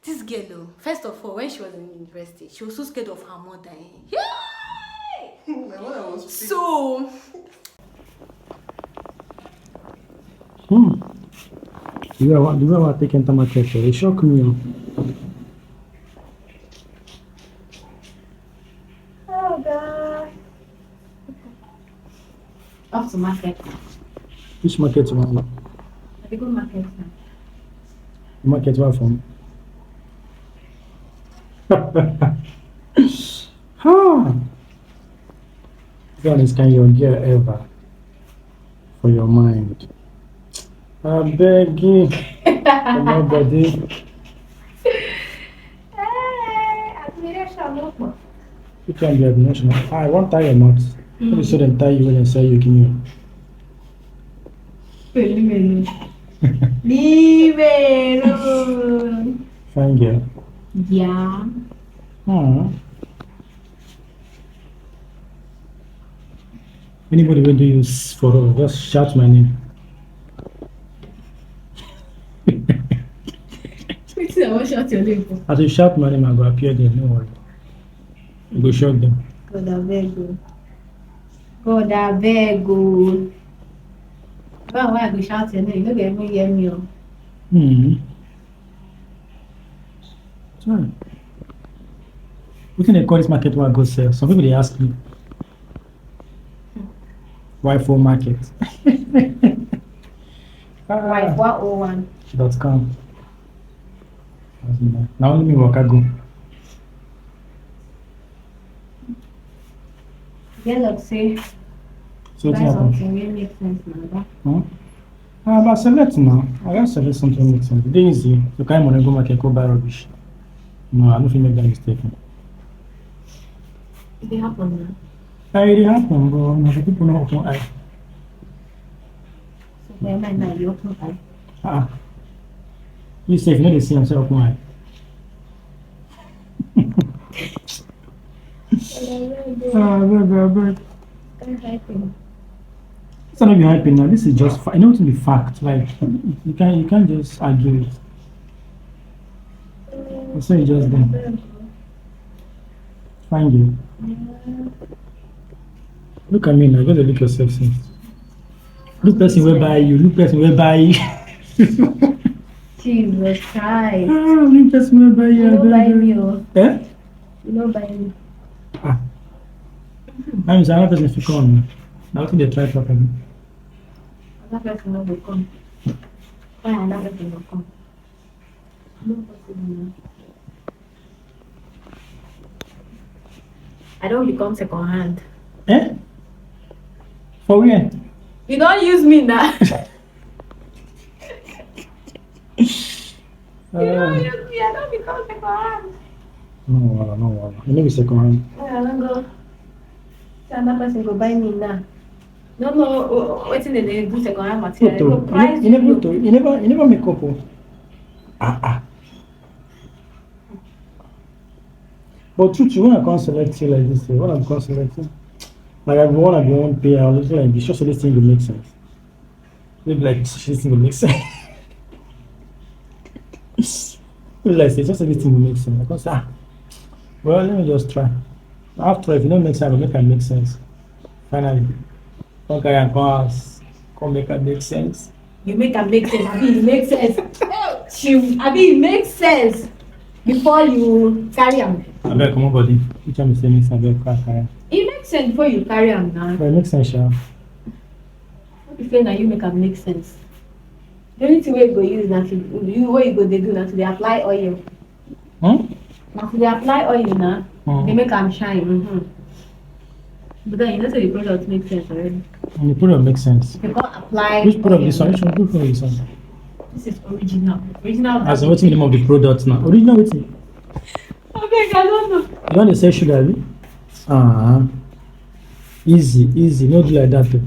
This girl, though, first of all, when she was in university, she was so scared of her mother. Yay! So, The way I was taking to market, it shocked me. oh God. Off to market. Which market you want? I go market now. Market where from? Ah, this one is kind of gear ever for your mind. I beg you, for nobody. Which one be admiration? I won't tie your mouth. Maybe so then tie you when they say you give me. Leave it alone. Fine girl. Yeah. Anybody will do use for just shout my name. Wait till I want shout your name for. As you shout my name, I go appear there. No worry. You go shout them. God, I beg you. God, I beg you. Why I go shout your name? You don't get me, hear me. Sorry. What can they call this market where I go sell? Some people they ask me. Why for market? Wife 101. .com. Now only me work I go. Get up, say. So Buy what happen? something wey make sense now. But select now. I gotta select something make sense. It's easy. You can't money go market go buy rubbish. No, I don't think make that mistake. It dey happen now. It happen, but now the people not open eye. So for your mind now, you open eye. You say if you know they see them say open eye. Beg. It's not be hyping now. This is just I know to be fact. Like you can't just argue it. So you just then. Find you. Look at me now. Go to look yourself since. Look person will buy you. Look person will buy you. Jesus Christ. Look person will buy you. You don't buy me, oh. Eh? You don't buy me. That means another person will come. Now think they try to happen. Another person will come. Why another person will come? No possible now. I don't become second hand. Eh? For where? You don't use me now. You don't use me, I don't become second hand. No. You know be second hand. I don't go. So another person go buy me now. No, what's in the do second hand material? Photo. You never make up. But truth, when I can't select you like this, when I can't select you, like I want to be one pay, I was like, it's just so this thing will make sense. Maybe like this thing will make sense. Maybe like it's just so this thing will make sense. I can't say, well, let me just try. After if it don't make sense, I will make it make sense. Finally, okay, I come make it make sense. You make it make sense. It makes sense. It makes sense before you carry them. I beg, come on, body. Which one is saying makes sense? I beg, carry. It makes sense before you carry them now. But it makes sense, yeah. What if you make it make sense? The only thing we go use now to what you go they do now to they apply oil. Now to they apply oil now, they make them shine. But then you know so the product makes sense already. And the product makes sense. You can't apply. Which product is this one? Which product is this one? This is original. Original. As in, what's the name of the product now? Original wetin? I don't know. You want to say sugar, abi? Easy. No do like that too.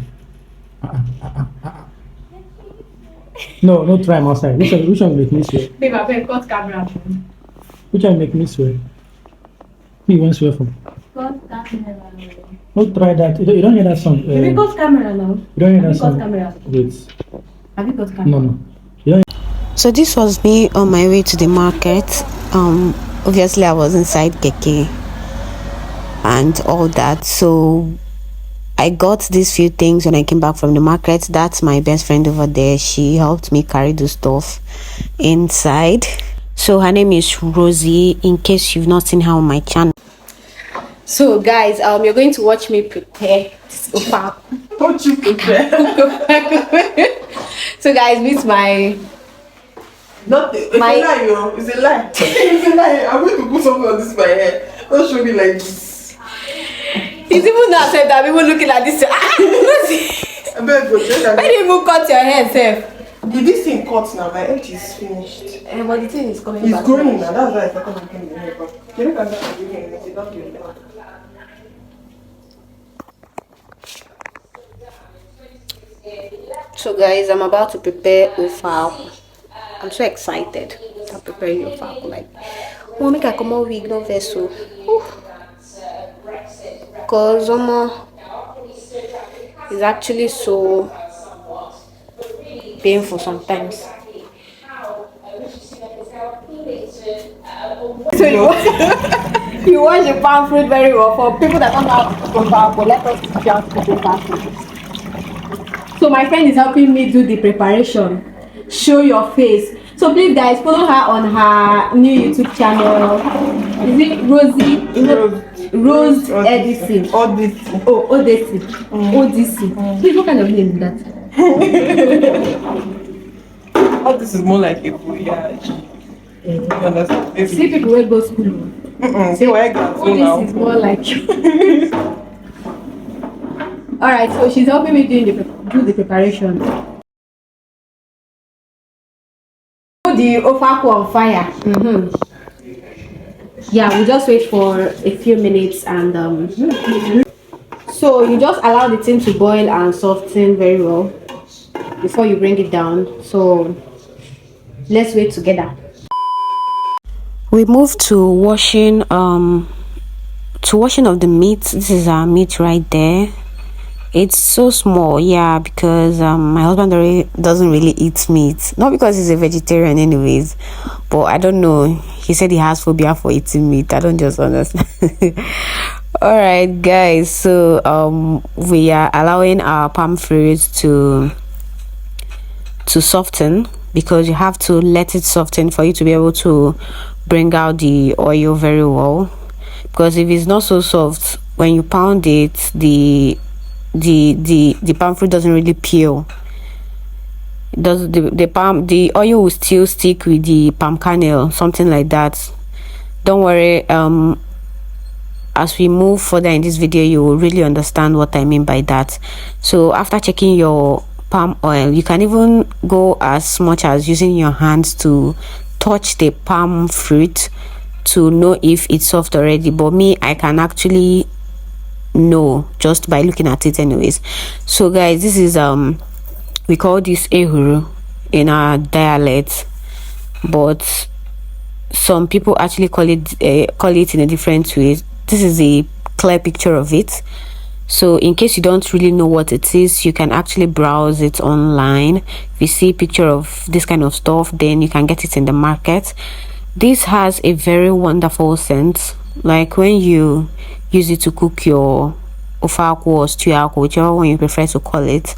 No try am outside. Which one make me swear? Babe, I beg, cut camera. Which one make me swear? Who you want swear for? Cut camera. No try that. You don't hear that song. Have you cut camera now? You don't hear that Have you song. cut camera? Wait. Have you got camera? No. You don't. So this was me on my way to the market. Obviously I was inside keke and all that, so I got these few things when I came back from the market. That's my best friend over there. She helped me carry the stuff inside. So her name is Rosie, in case you've not seen her on my channel. So guys, you're going to watch me prepare this Ofe Akwu. What you prepare? So guys, meet my Nothing. It's a lie, yo. It's a lie. It's a lie. I'm going to put something on this my hair. Don't show me like this. It's even not said that people looking at this. I better go check. Why did you cut your hair, Seth? Did this thing cut now? My edge is finished. But the thing is coming It's back. growing now. That's why I thought I'm getting the hair back. You look at that again. It's not doing that. So guys, I'm about to prepare Ofe Akwu. I'm so excited to prepare Ofe Akwu. Like, oh, make I come on wig, no vessel. Cause it's actually so painful sometimes. So you wash the palm fruit very well. For people that don't know how to cook Ofe Akwu, let us teach you how to cook Ofe Akwu. So my friend is helping me do the preparation. Show your face. So please guys, follow her on her new YouTube channel. Is it Rosie? Rose Edison. Odyssey. Oh, Odyssey. Odyssey. Please, what kind of name is that? Oh, this is more like a voyage. You understand? See people will go school. See why I got so now. This is more like. Alright, so she's helping me do the preparation. Put the Ofe Akwu on fire. Yeah, we just wait for a few minutes and so you just allow the thing to boil and soften very well before you bring it down. So let's wait together. We move to washing of the meat. This is our meat right there. It's so small, yeah, because my husband doesn't really eat meat. Not because he's a vegetarian anyways, but I don't know. He said he has phobia for eating meat. I don't just understand. Alright guys, so we are allowing our palm fruit to soften, because you have to let it soften for you to be able to bring out the oil very well. Because if it's not so soft, when you pound it, the palm fruit doesn't really peel. The oil will still stick with the palm kernel, something like that. Don't worry, as we move further in this video, you will really understand what I mean by that. So after checking your palm oil, you can even go as much as using your hands to touch the palm fruit to know if it's soft already. But me, I can actually know just by looking at it anyways. So guys, this is we call this ehuru in our dialect, but some people actually call it in a different way. This is a clear picture of it. So in case you don't really know what it is, you can actually browse it online. If you see a picture of this kind of stuff, then you can get it in the market. This has a very wonderful scent. Like when you use it to cook your Ofe Akwu or stew akwu, whichever one you prefer to call it,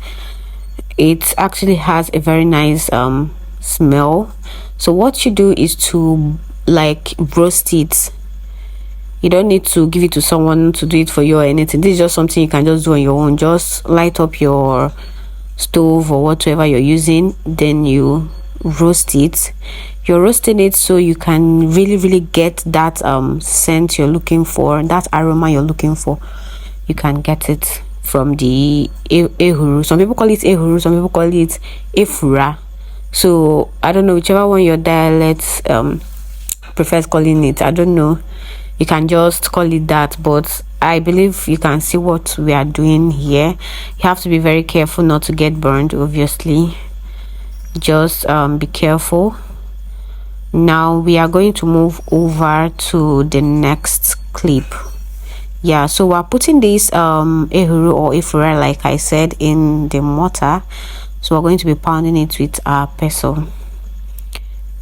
it actually has a very nice smell. So what you do is to like roast it. You don't need to give it to someone to do it for you or anything. This is just something you can just do on your own. Just light up your stove or whatever you're using, then you roast it. You're roasting it so you can really get that scent you're looking for, that aroma you're looking for. You can get it from the ehuru. Some people call it ehuru, some people call it efura. So I don't know, whichever one your dialect prefers calling it. I don't know, you can just call it that, but I believe you can see what we are doing here. You have to be very careful not to get burned, obviously. Just be careful. Now we are going to move over to the next clip. Yeah, so we're putting this ehuru or efura, like I said, in the mortar. So we're going to be pounding it with our pestle.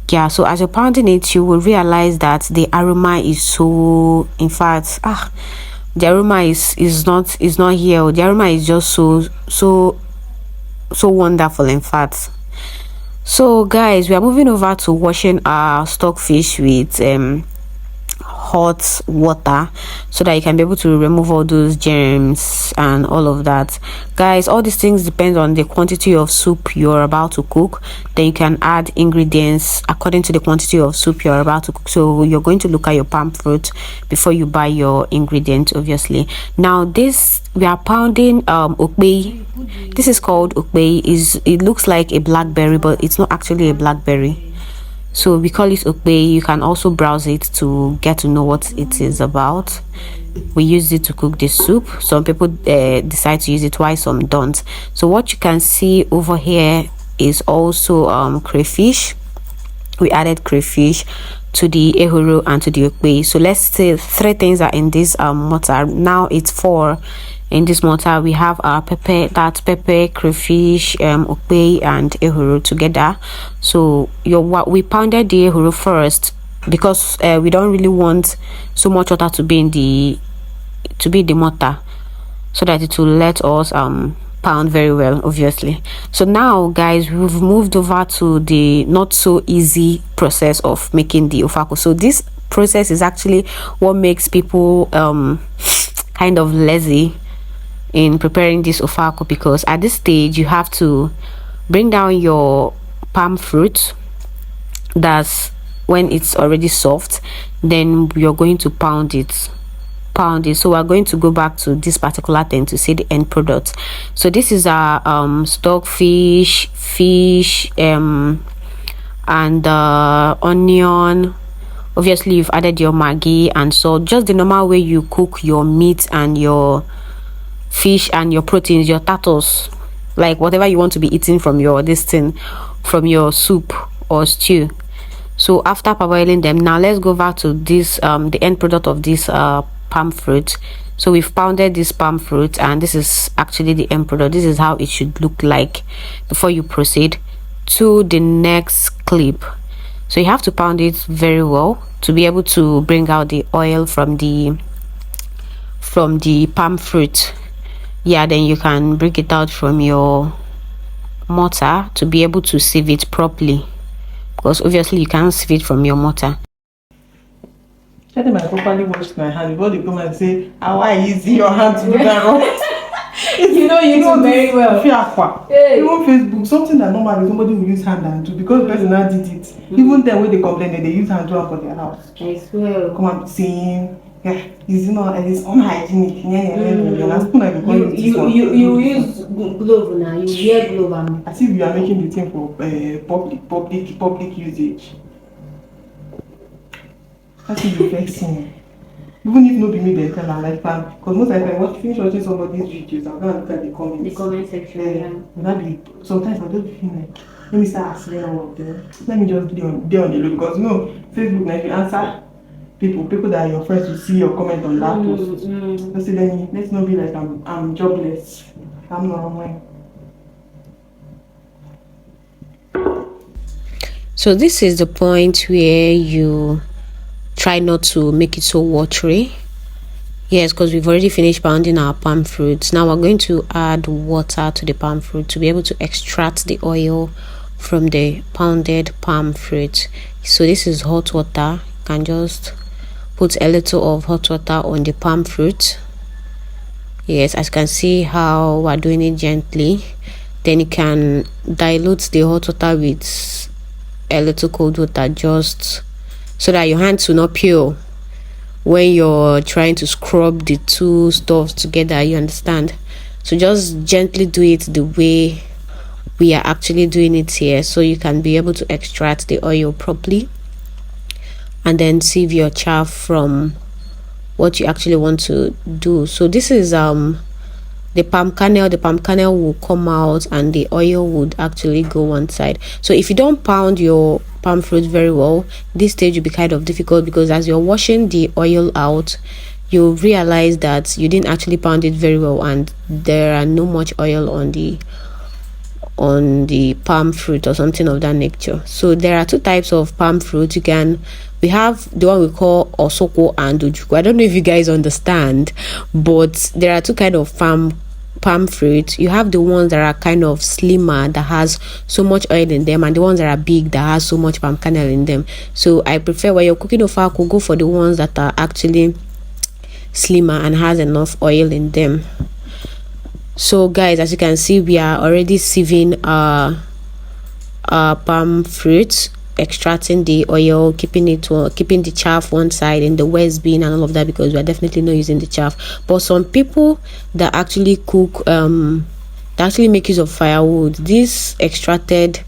Yeah, so as you're pounding it, you will realize that the aroma is so, in fact, the aroma is not here. The aroma is just so wonderful, in fact. So guys, we are moving over to washing our stockfish with hot water so that you can be able to remove all those germs and all of that. Guys, all these things depend on the quantity of soup you're about to cook. Then you can add ingredients according to the quantity of soup you're about to cook. So you're going to look at your palm fruit before you buy your ingredients, obviously. Now this, we are pounding okpei. This is called okpei. It looks like a blackberry, but it's not actually a blackberry. So we call it okpei. You can also browse it to get to know what it is about. We use it to cook the soup. Some people decide to use it, while some don't. So what you can see over here is also crayfish. We added crayfish to the ehoro and to the okpei. So let's say 3 things are in this mortar. Now it's 4. In this mortar we have our pepper, that's pepper, crayfish, okpei and ehoro together. So we pounded the ehoro first because we don't really want so much water to be in the mortar, so that it will let us pound very well, obviously. So now guys, we've moved over to the not so easy process of making the Ofe Akwu. So this process is actually what makes people kind of lazy in preparing this Ofe Akwu, because at this stage you have to bring down your palm fruit. That's when it's already soft. Then you're going to pound it. So we're going to go back to this particular thing to see the end product. So this is our stockfish, fish, and onion. Obviously you've added your maggi and salt, just the normal way you cook your meat and your fish and your proteins, your turtles, like whatever you want to be eating from your from your soup or stew. So after parboiling them, now let's go back to this the end product of this palm fruit. So we've pounded this palm fruit, and this is actually the end product. This is how it should look like before you proceed to the next clip. So you have to pound it very well to be able to bring out the oil from the palm fruit. Yeah, then you can bring it out from your mortar to be able to sieve it properly, because obviously you can't sieve it from your mortar. Tell them I properly washed my hand before they come and say, how I easy your hand to do that wrong. You know very well. Ofe Akwu. Hey. Even Facebook, something that normally somebody will use hand and do, because the person now did it. Even then when they complain that they use hand to do for their house. I swear. Come and be saying, yeah, it's unhygienic. You use glove now. You wear glove and as if you are making the thing for public usage. That is the vexing. Even if no be me, they tell her like that. Because most of the time, finish watching somebody's videos, I'm gonna look at the comments. the comment section. Sometimes I just feel like, let me start answering all of them. Let me just be on the low, because Facebook now, if you answer people that are your friends will see your comment on that post. Just say, let's not be like I'm jobless. I'm not online. So this is the point where you try not to make it so watery. Yes, because we've already finished pounding our palm fruits. Now we're going to add water to the palm fruit to be able to extract the oil from the pounded palm fruit. So this is hot water. You can just put a little of hot water on the palm fruit. Yes, as you can see how we're doing it gently. Then you can dilute the hot water with a little cold water, just so that your hands will not peel when you're trying to scrub the two stuffs together, you understand? So just gently do it the way we are actually doing it here, so you can be able to extract the oil properly and then sieve your chaff from what you actually want to do. So this is the palm kernel will come out and the oil would actually go one side. So if you don't pound your palm fruit very well, this stage will be kind of difficult, because as you're washing the oil out, you'll realize that you didn't actually pound it very well and there are no much oil on on the palm fruit or something of that nature. So there are two types of palm fruit. We have the one we call osoko and ojuku. I don't know if you guys understand, but there are two kind of palm fruit. You have the ones that are kind of slimmer, that has so much oil in them, and the ones that are big, that has so much palm kernel in them. So I prefer, when you're cooking Ofe Akwu, go for the ones that are actually slimmer and has enough oil in them. So guys, as you can see, we are already sieving our palm fruit, extracting the oil, keeping the chaff one side in the west bin and all of that, because we are definitely not using the chaff. But some people that actually cook, that actually make use of firewood, this extracted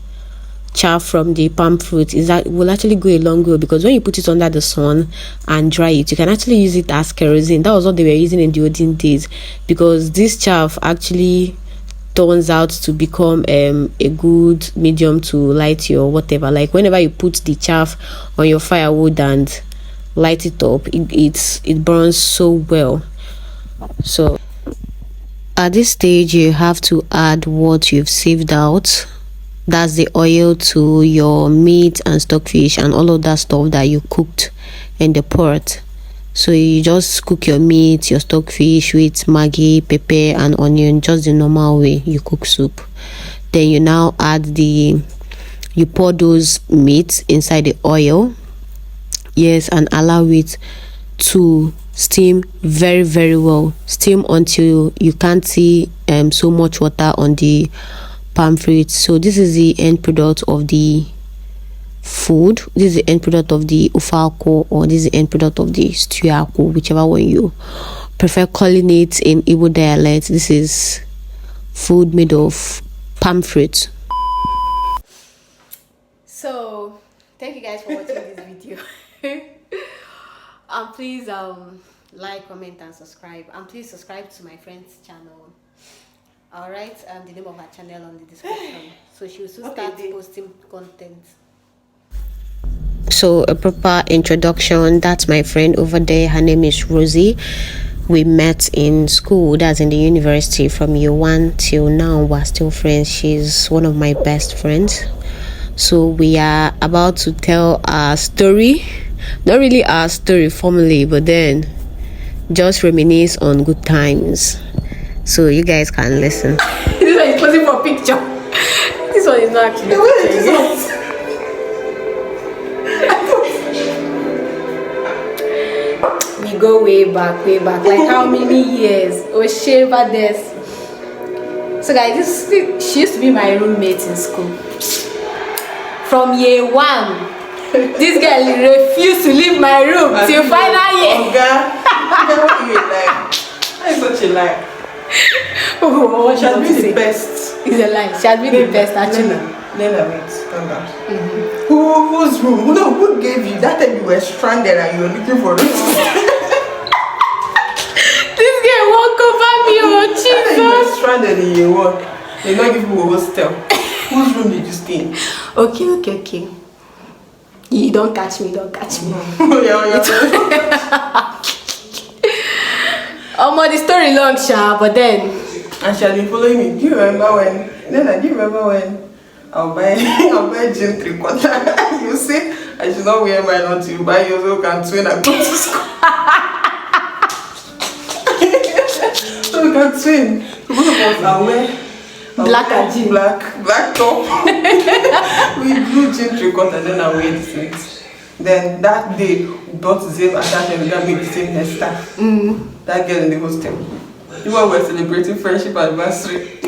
chaff from the palm fruit will actually go a long way, because when you put it under the sun and dry it, you can actually use it as kerosene. That was what they were using in the olden days, because this chaff actually turns out to become a good medium to light your whatever. Like whenever you put the chaff on your firewood and light it up, it burns so well. So at this stage, you have to add what you've sieved out. That's the oil to your meat and stockfish and all of that stuff that you cooked in the pot. So you just cook your meat, your stockfish with Maggi, pepper and onion, just the normal way you cook soup. Then you now you pour those meats inside the oil, yes, and allow it to steam very, very well. Steam until you can't see so much water on the palm fruit. So this is the end product of the food. This is the end product of the Ofe Akwu, or this is the end product of the stew akwu, whichever one you prefer calling it in Igbo dialect. This is food made of palm fruit. So thank you guys for watching this video. Please like, comment and subscribe, and please subscribe to my friend's channel. I'll write the name of her channel on the description, so she will soon start posting content. So a proper introduction, that's my friend over there. Her name is Rosie. We met in school, that's in the university, from year 1 till now. We're still friends. She's one of my best friends. So we are about to tell our story, not really our story formally, but then just reminisce on good times, so you guys can listen. This one is posing for picture. This one is not actually picture. We go way back, like how many years? Osheva this. So guys, she used to be my roommate in school. From year 1, this girl refused to leave my room till final year. What you like? That is such a lie. Oh, she has been the best. It's a lie. She has been the best actually. Nena, wait, calm down. Whose room? No, who gave you that time you were stranded and you were looking for it? This girl won't cover me, oh Jesus! You were stranded in year 1. They not give you a hostel. Whose room did you stay in? Okay. You don't catch me. Yeah. The story long, but then. And she had been following me. Do you remember when I'll buy gym 3/4? You say I should not wear mine until you buy yours, so can twin and go to school. So we can twin. Both of us are wear black and jean. Black top. We do gym 3/4, then I wear the same. Then that day we bought the same attachment, we got make the same hairstyle. That girl in the hostel. You were celebrating friendship anniversary.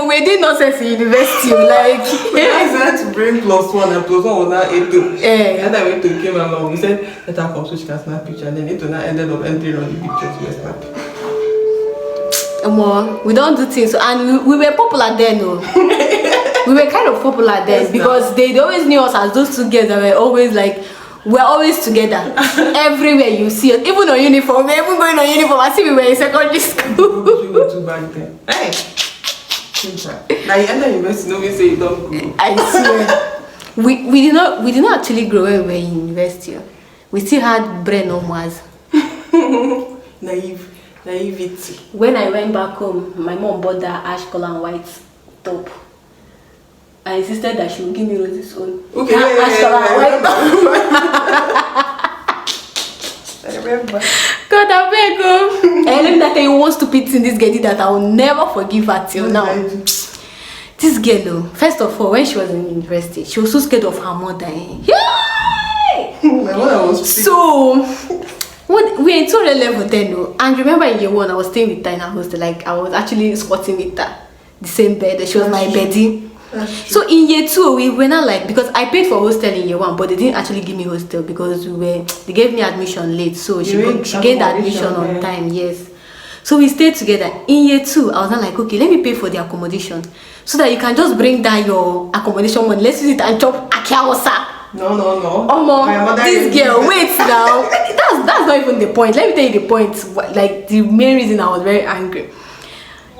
We did nonsense in university. Like I decided to bring +1 and +1 was now 8. And I went to came along. We said let her come so she can snap picture, and then it now ended up entering on the pictures we were snapping. We don't do things, and we were popular then. We were kind of popular then, yes, because they always knew us as those two girls that were always like, we're always together. Everywhere you see us, even on uniform, we're even going on uniform. I see we were in secondary school. You were too back then. Hey. Now you enter university, nobody say you don't grow. I swear. we did not actually grow when we were in university. We still had brain on was. Naive. Naivety. When I went back home, my mom bought that ash color and white top. I insisted that she would give me Rosie's own. Okay, That ash color and white top. I remember. God, I beg you. And let me tell you one stupid thing this girl did that I will never forgive her till now. This girl, first of all, when she was in university, she was so scared of her mother. Yay! My mother was So, we were in 200 level then, and remember in year 1, I was staying with her in her hostel. Like, I was actually squatting with her, the same bed. She was my beddie. So in year 2, we were not like, because I paid for hostel in year 1, but they didn't actually give me hostel because they gave me admission late. So she gained admission on time, yes. So we stayed together. In year 2, I was not like, okay, let me pay for the accommodation so that you can just bring down your accommodation money. Let's use it and chop akiaosa. No. This girl, wait now. That's not even the point. Let me tell you the point. Like the main reason I was very angry.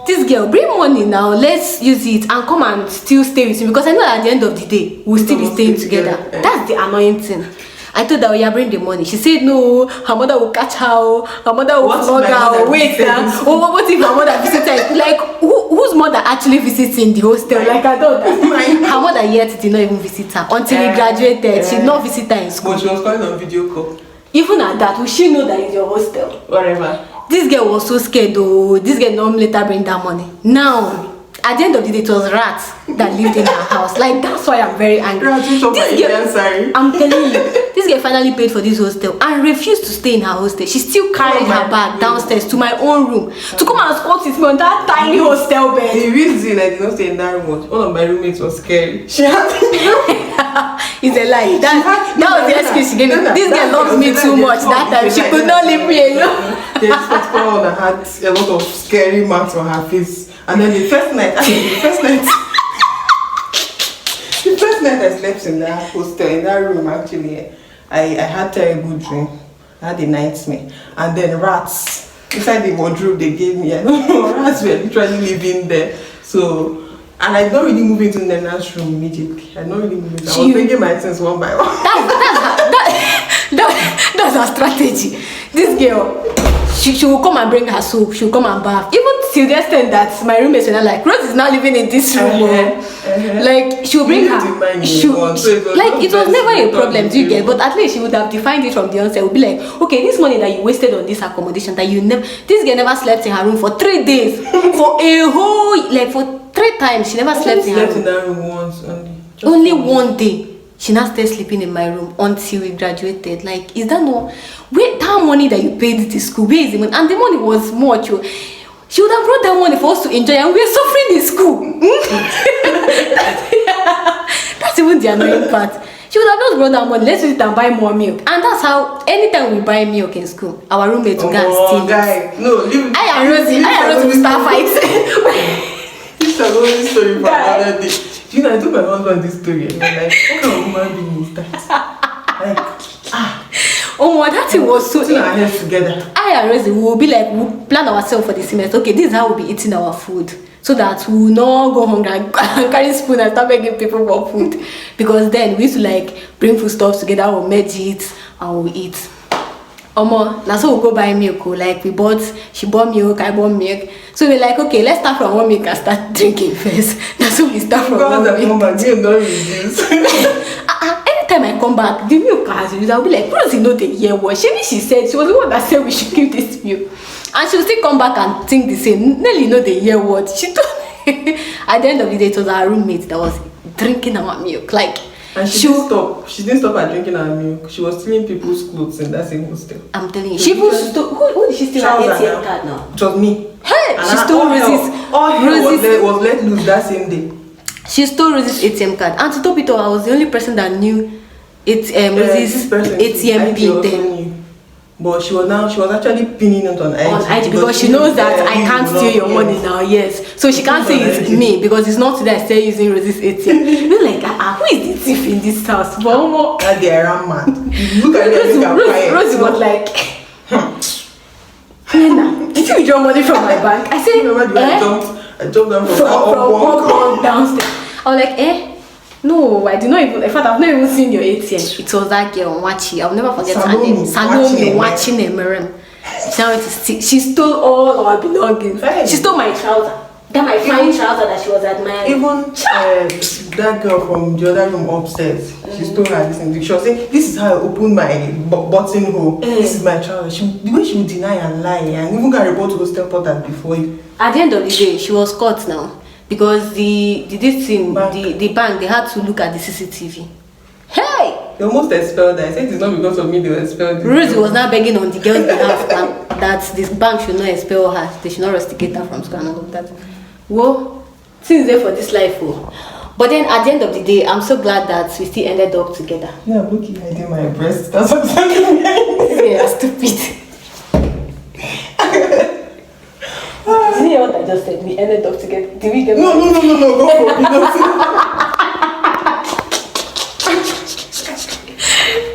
This girl, bring money now, let's use it and come and still stay with me because I know at the end of the day we'll still be staying together. That's the annoying thing. I told her, oh, yeah, bring the money. She said no, her mother will catch her, her mother will flog her. Wait now. Oh, what if her mother visits? Like whose mother actually visits in the hostel? Like I don't understand. Her mother yet did not even visit her until we graduated. She did not visit her in school. But she was calling on video call. Even at that, will she know that it's your hostel? Whatever. This girl was so scared though. This girl normally later bring that money. Now, at the end of the day, it was rats that lived in her house. Like, that's why I'm very angry. This girl, I'm telling you, this girl finally paid for this hostel and refused to stay in her hostel. She still carried her bag downstairs to my own room to come and squat with me on that tiny hostel bed. The reason I did not stay in that room was one of my roommates was scary. She had It's a lie. That was the excuse she gave me. This girl loves me too much. That time she could not leave me alone. There's this particular one that had a lot of scary marks on her face. And then the first night I slept in that hostel, in that room actually, I had terrible dream. I had a nightmare. And then rats inside the wardrobe they gave me. I don't know, rats were literally living there. So, and I don't really move into the next room immediately. I don't really move into. I was bringing my things one by one. That's her strategy. This girl, she will come and bring her soap. She will come and bath. Even till the extent that my roommates were not like, Rose is now living in this room. Like she will bring her. It was never a problem, do you get? But at least she would have defined it from the onset. Would be like, okay, this money that you wasted on this accommodation that you never. This girl never slept in her room for 3 days, for a whole for 3 times. She never slept in her room. In that room once only one day. She now started sleeping in my room until we graduated. Like, is that no? Where that money that you paid to school, where is the money? And the money was much. She would have brought that money for us to enjoy, and we were suffering in school. That's even the annoying part. She would have just brought that money. Let's use it and buy more milk. And that's how, anytime we buy milk in school, our roommates will go and steal it. No, leave it. I and Rosie will start fighting. This is a long story for another day. You know, I told my husband this story and I'm like, what kind of woman being is that? That thing was so. Putting our heads together. I and Rosie will be like, we'll plan ourselves for the semester. Okay, this is how we'll be eating our food. So that we will not go hungry and carry spoon and start begging people for food. Because then we used to like bring food stuff together, we'll merge it and we'll eat. That's how we'll go buy milk. Like she bought milk, I bought milk. So we're like, okay, let's start from one milk and start drinking first. That's how we start from one milk. Anytime I come back, the milk has used. I'll be like, what does he know the year was? She said she was the one that said we should keep this milk. And she'll still come back and think the same. Nelly know the year what? She told me. At the end of the day, it was our roommate that was drinking our milk. Like, and she didn't stop. She didn't stop at drinking her milk. She was stealing people's clothes in that same hostel. I'm telling you. She even stole. Who did she steal her ATM card now? It was me. Hey, she stole Rosie's. All hell was let loose that same day. She stole Rosie's ATM card. And to top it all, I was the only person that knew Rosie's ATM pin then. But she was actually pinning it on IG. Because she knows that I can't steal your money now, yes. So she can't say it's me because it's not that I stay using Rosie's ATM. You're like, who is the thief in this house? That they are mad. Look at Rosie was like, did you withdraw money from my bank? I said, remember I jumped down from downstairs. I was like, no, I did not even. In fact, I've not even seen your ATM. It was that girl, Wachi. I'll never forget her name. Salome watching Emerem. She went to steal. She stole all our belongings. Hey. She stole my trouser. That my fine trouser that she was admiring. Even that girl from the other room upstairs, she stole her this thing. She was saying, this is how I opened my button hole. This is my trouser. The way she would deny and lie, and even got a report to hostel porters before you. At the end of the day, she was caught now because the bank, they had to look at the CCTV. Hey! They almost expelled her. I said it's not because of me they were expelled. Rosie was now begging on the girl's behalf that this bank should not expel her. They should not rusticate her from school and all of that. Well, things there for this life. Oh. But then at the end of the day, I'm so glad that we still ended up together. Yeah, looking hiding my breast. That's what I'm saying. Yeah, stupid. Did you hear what I just said? We ended up together. Did we get No, go for it.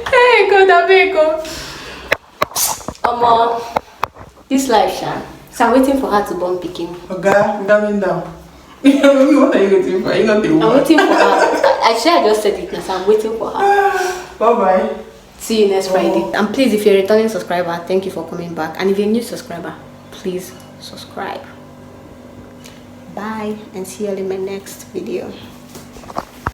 Hey, God, this life, Shan. So I'm waiting for her to born picking. Okay, calm down. What are you waiting for? Are you not the woman? I'm waiting for her. I just said it now, so I'm waiting for her. Bye-bye. See you next Friday. And please, if you're a returning subscriber, thank you for coming back. And if you're a new subscriber, please subscribe. Bye, and see you all in my next video.